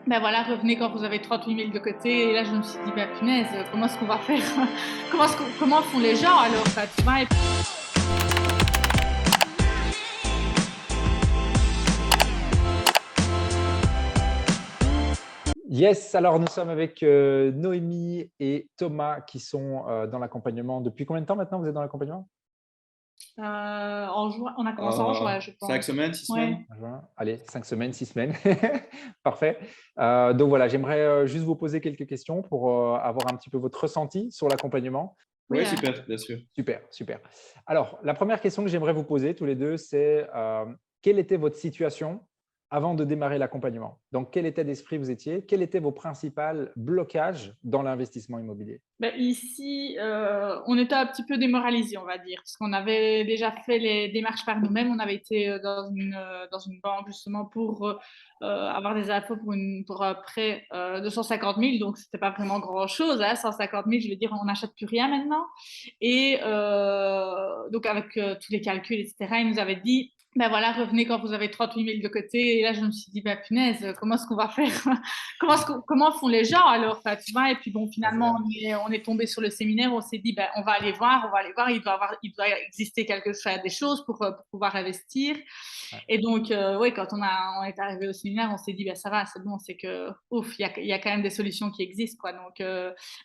ben voilà, revenez quand vous avez 38 000 de côté. Et là, je me suis dit, ben punaise, comment est-ce qu'on va faire? Comment font les gens alors, quoi, tu vois? Yes, alors nous sommes avec Noémie et Thomas qui sont dans l'accompagnement. Depuis combien de temps maintenant vous êtes dans l'accompagnement? En juin, on a commencé en juin, je 5 pense. semaines, 6 Ouais. semaines? Juin. Allez, 5 semaines, 6 semaines. Parfait. Donc voilà, j'aimerais juste vous poser quelques questions pour avoir un petit peu votre ressenti sur l'accompagnement. Oui, Oui, super, bien sûr. Super, super. Alors, la première question que j'aimerais vous poser tous les deux, c'est quelle était votre situation avant de démarrer l'accompagnement? Dans quel état d'esprit vous étiez? Quels étaient vos principaux blocages dans l'investissement immobilier? ben, ici, on était un petit peu démoralisés, on va dire, parce qu'on avait déjà fait les démarches par nous-mêmes. On avait été dans une banque justement pour avoir des infos pour un prêt de 150 000. Donc, c'était pas vraiment grand-chose, hein, 150 000, je veux dire, on n'achète plus rien maintenant. Et donc, avec tous les calculs, etc., il nous avait dit, ben voilà, revenez quand vous avez 38 000 de côté. Et là, je me suis dit, ben punaise, comment est-ce qu'on va faire? Comment font les gens alors, enfin, tu vois? Et puis bon, Ah, c'est finalement, ça. on est tombé sur le séminaire, on s'est dit, ben, on va aller voir, il doit exister quelque chose, des choses pour pouvoir investir. Ouais. Et donc, oui, quand on est arrivé au séminaire, on s'est dit, ben, ça va, c'est bon, c'est que, ouf, il y a quand même des solutions qui existent, quoi. Donc,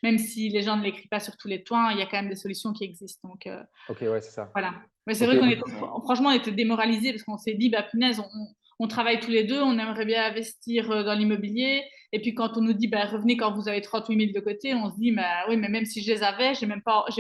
même si les gens ne l'écrivent pas sur tous les toits, il y a quand même des solutions qui existent. Donc, Ok, ouais, c'est ça. voilà. Mais c'est Ok, vrai franchement, on était démoralisés parce qu'on s'est dit, bah, punaise, on travaille tous les deux, on aimerait bien investir dans l'immobilier. Et puis quand on nous dit, bah, revenez quand vous avez 38 000 de côté, on se dit, bah, oui, mais même si je les avais, j'ai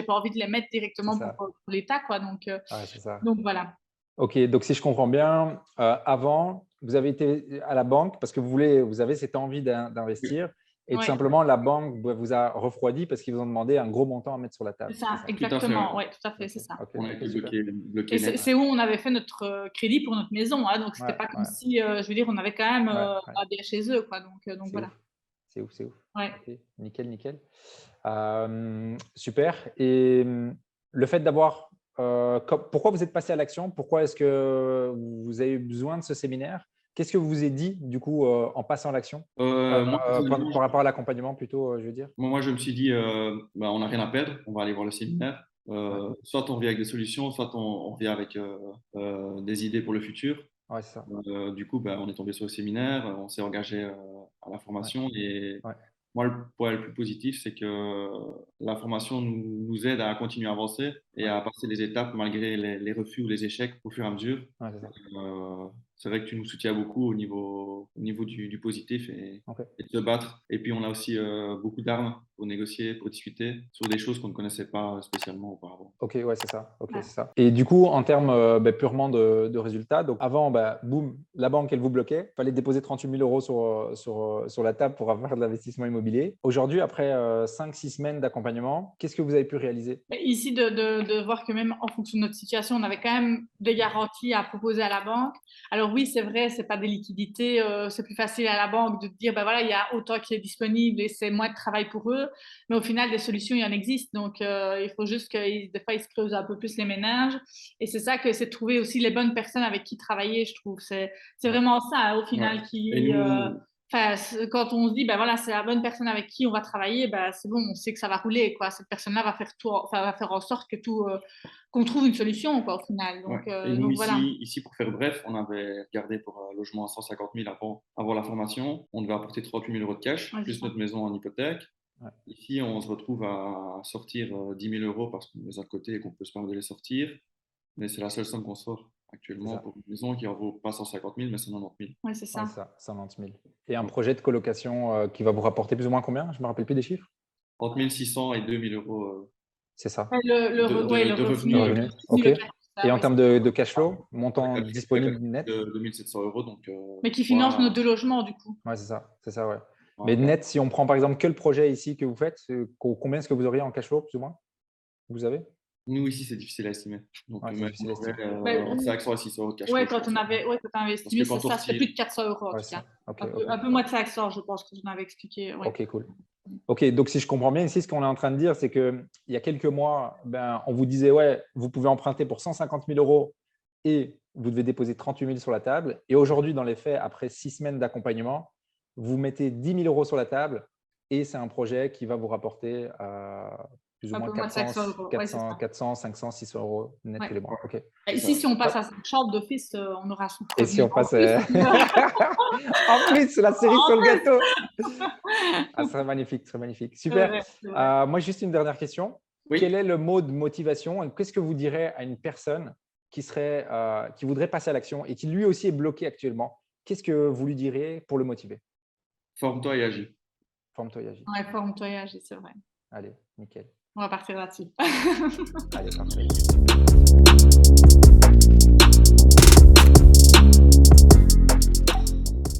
pas envie de les mettre c'est directement ça. pour l'État, quoi. Ouais, c'est ça. Donc voilà. Ok, donc si je comprends bien, avant, vous avez été à la banque parce que vous avez cette envie d'investir et tout Ouais, simplement la banque vous a refroidi parce qu'ils vous ont demandé un gros montant à mettre sur la c'est table, c'est ça, ça? Tout à fait, ouais. exactement. Ouais, tout à fait, Ok, c'est ça. ok, On a ok, été super. Et bloqué net. c'est où on avait fait notre crédit pour notre maison, hein. Donc c'était Ouais, pas comme ouais, si, je veux dire, on avait quand même ouais, ouais. un bien chez eux, quoi. Donc C'est voilà. ouf, c'est ouf, c'est ouf. Ouais. Ok, nickel, nickel. Super. Et le fait d'avoir, pourquoi vous êtes passé à l'action? Pourquoi est-ce que vous avez eu besoin de ce séminaire? Qu'est-ce que vous vous êtes dit du coup en passant à l'action? Moi, personnellement, Par rapport à l'accompagnement plutôt, je veux dire. je me suis dit, bah, on n'a rien à perdre, on va aller voir le séminaire. Ouais, Soit on revient avec des solutions, soit on revient avec des idées pour le futur. ouais, c'est ça. Du coup, bah, on est tombé sur le séminaire, on s'est engagé à la Ouais, formation et ouais, moi, le point le plus positif, c'est que la formation nous aide à continuer à avancer et ouais, à passer les étapes malgré les refus ou les échecs au fur et à mesure. ouais, c'est ça. C'est vrai que tu nous soutiens beaucoup au niveau du positif Ok. et de se battre. Et puis, on a aussi beaucoup d'armes pour négocier, pour discuter sur des choses qu'on ne connaissait pas spécialement auparavant. Ok, ouais, c'est ça. Ok, c'est Ouais. ça. Et du coup, en termes purement de résultats, donc avant, boum, la banque, elle vous bloquait. Il fallait déposer 38 000 euros sur la table pour avoir de l'investissement immobilier. Aujourd'hui, après 5-6 semaines d'accompagnement, qu'est-ce que vous avez pu réaliser? Mais ici, de voir que même en fonction de notre situation, on avait quand même des garanties à proposer à la banque. Alors oui, c'est vrai, c'est pas des liquidités, c'est plus facile à la banque de dire, ben voilà, il y a autant qui est disponible et c'est moins de travail pour eux. Mais au final, des solutions, il y en existe. Donc, il faut juste que des fois, ils se creusent un peu plus les méninges. Et c'est ça que c'est de trouver aussi les bonnes personnes avec qui travailler, je trouve. C'est Ouais, vraiment ça, hein, au Ouais. final, Et nous, enfin, quand on se dit, ben voilà, c'est la bonne personne avec qui on va travailler, ben c'est bon, on sait que ça va rouler, quoi. Cette personne-là va faire tout, enfin, va faire en sorte que qu'on trouve une solution, quoi, au final. ouais. Et nous Donc voilà. ici, pour faire bref, on avait regardé pour un logement à 150 000 avant la formation. On devait apporter 38 000 euros de cash, Ouais, c'est plus ça. notre maison en hypothèque. ouais, Ici, on se retrouve à sortir 10 000 euros parce qu'on les a de côté et qu'on peut se permettre de les sortir. Mais c'est la seule somme qu'on sort c'est actuellement ça. pour une maison qui en vaut pas 150 000, mais 190 000. Ouais, c'est Ouais, ça. c'est ça, 190 000. Et un projet de colocation qui va vous rapporter plus ou moins combien? Je ne me rappelle plus des chiffres. Entre 600 et 2 000 euros C'est ça, Ouais, de, le de le revenus revenu. revenu OK. local, c'est Et ça, en ouais, c'est termes ça. de cash flow, on a montant calculé disponible net? de 2 700 euros. Donc, Mais qui finance nos voilà. deux logements, du coup. Ouais, c'est ça, ouais. Mais Voilà. net, si on prend par exemple que le projet ici que vous faites, combien est-ce que vous auriez en cash flow, plus ou moins? Vous avez? Nous, ici, c'est difficile à estimer. Donc, Ouais, c'est mais on difficile à estimer. aurait Ben, entre 500 et 600 euros de cash ouais, flow, je pense. ouais, quand on avait Parce estimé, que c'est quand on ça, c'était plus retire, de 400 euros, en Ouais, tout c'est cas. ça. OK, OK. Un peu moins de 500, je pense que je m'avais expliqué, ouais. OK, cool. OK, donc si je comprends bien ici, ce qu'on est en train de dire, c'est qu'il y a quelques mois, on vous disait, ouais, vous pouvez emprunter pour 150 000 euros et vous devez déposer 38 000 sur la table. Et aujourd'hui, dans les faits, après 6 semaines d'accompagnement, vous mettez 10 000 euros sur la table et c'est un projet qui va vous rapporter plus ou Un moins peu moins de 500 euros. Ouais, c'est ça. 400, 500, 600 euros net Ouais. tous les mois. Ok. Et ici, si on passe à 5 chambres d'office, on aura son Et si revenu on en passe. plus. En plus, c'est la cerise En sur le plus. gâteau. Ah, très magnifique, très magnifique. Super. C'est vrai. Moi, juste une dernière question. Oui. Quel est le mot de motivation? Qu'est-ce que vous direz à une personne qui voudrait passer à l'action et qui lui aussi est bloqué actuellement? Qu'est-ce que vous lui direz pour le motiver? Forme-toi et agis. Forme-toi et agis. Ouais, forme-toi et agis, c'est vrai. Allez, nickel. On va partir là-dessus. Allez, parfait.